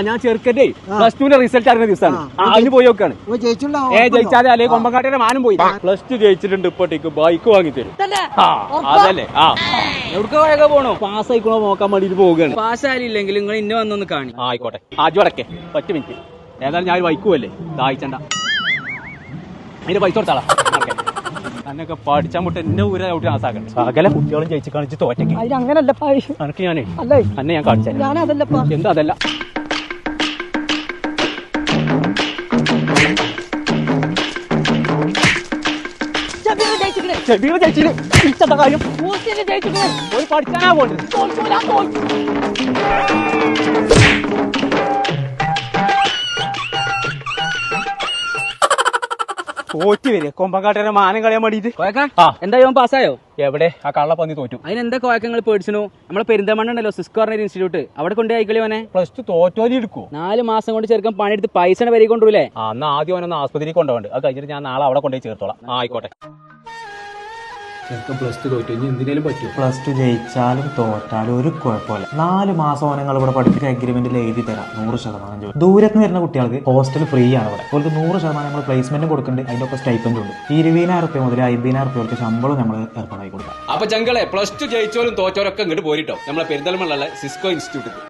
ഞാൻ ചെറുക്കന്റെ +2 റിസൾട്ട് അറിയുന്ന ദിവസമാണ്. അതിന് പോയി നോക്കാണ്. ജയിച്ചാലേ അല്ലെങ്കിൽ കൊമ്പങ്കാട്ടിയുടെ മാനം പോയി. +2 ജയിച്ചിട്ടുണ്ട്. ഇപ്പോഴത്തേക്ക് ബൈക്ക് വാങ്ങി തരും. അതല്ലേ എവിടേക്ക് പോണോ? പാസ്സായിക്കണോ നോക്കാൻ വേണ്ടിട്ട് പോവുകയാണ്. പാസ്സായില്ലെങ്കിൽ നിങ്ങൾ ഇന്നെ വന്നൊന്ന് കാണി. ആയിക്കോട്ടെ. ആജോടക്കെ 10 മിനിറ്റ്. ഏതായാലും ഞാൻ വൈക്കുമല്ലേ, ദാഹിച്ചണ്ട. അതിന്റെ പൈസ കൊടുത്താളാ. എന്നൊക്കെ പഠിച്ചാൽ മുട്ട എന്നെ ഊര ഔട്ട് നാസാക്കണ്ട. സകല കുട്ടികളും ജയിച്ച് കാണിച്ച് തോറ്റയ്ക്ക്. അങ്ങനല്ലപ്പാ എനിക്ക് ഞാനേ അന്നെ ഞാൻ കാണിച്ചു. ഞാനതല്ലപ്പാ. എന്താ അതല്ല കാര്യം പോയി പഠിച്ചാനാ പോണ്ട്. തോറ്റ് വരിക കൊമ്പങ്കാട്ടേനെ മാനം കളയാൻ വേണ്ടിട്ട്. എന്തായാലും പാസ്സായോ? എവിടെ ആ കള്ളപ്പന്നി തോറ്റു. അതിനെന്താ കോയക്കങ്ങൾ പേടിച്ചോ? നമ്മളെ പെരിന്തമണ്ണ ഉണ്ടല്ലോ സിസ്കോ ഇൻസ്റ്റിറ്റ്യൂട്ട്, അവിടെ കൊണ്ടേ ആയിക്കളി അവനെ. +2 തോറ്റോലി എടുക്കൂ. 4 മാസം കൊണ്ട് ചെറുക്കൻ പണിയെടുത്ത് പൈസ വരെ കൊണ്ടുപോലേ. അന്ന് ആദ്യം അവനൊന്ന് ആസ്പത്രിയിൽ കൊണ്ടുപോകണ്ട്. അത് കഴിഞ്ഞിട്ട് ഞാൻ നാളെ അവിടെ കൊണ്ടുപോയി ചേർത്തോളാം. ആയിക്കോട്ടെ. +2 തോറ്റു. ഇനി എന്തിനേലും പറ്റും. +2 ജയിച്ചാലും തോറ്റാലും ഒരു കുഴപ്പമില്ല. 4 മാസം നിങ്ങൾ ഇവിടെ പഠിപ്പിച്ച അഗ്രിമെന്റിൽ എഴുതി തരാം 100% ജോലി. ദൂരത്ത് നിന്ന് വരുന്ന കുട്ടികൾക്ക് ഹോസ്റ്റൽ ഫ്രീ ആണ്. ഇവിടെ അവർക്ക് 100% നമ്മൾ പ്ലേസ്മെന്റ് കൊടുക്കുന്നുണ്ട്. അതിന്റെ ഒക്കെ സ്റ്റൈപ്പൻഡ് ഉണ്ട്. 20,000 മുതൽ 50,000 ശമ്പളം നമ്മൾ ഏർപ്പാടാക്കി കൊടുക്കാം. അപ്പൊ ജംഗളെ +2 ജയിച്ചോലും തോറ്റോരൊക്കെ ഇങ്ങോട്ട് പോരിട്ടോ നമ്മളെ പെരിന്തൽമണ്ണ സിസ്കോ ഇൻസ്റ്റിറ്റ്യൂട്ട്.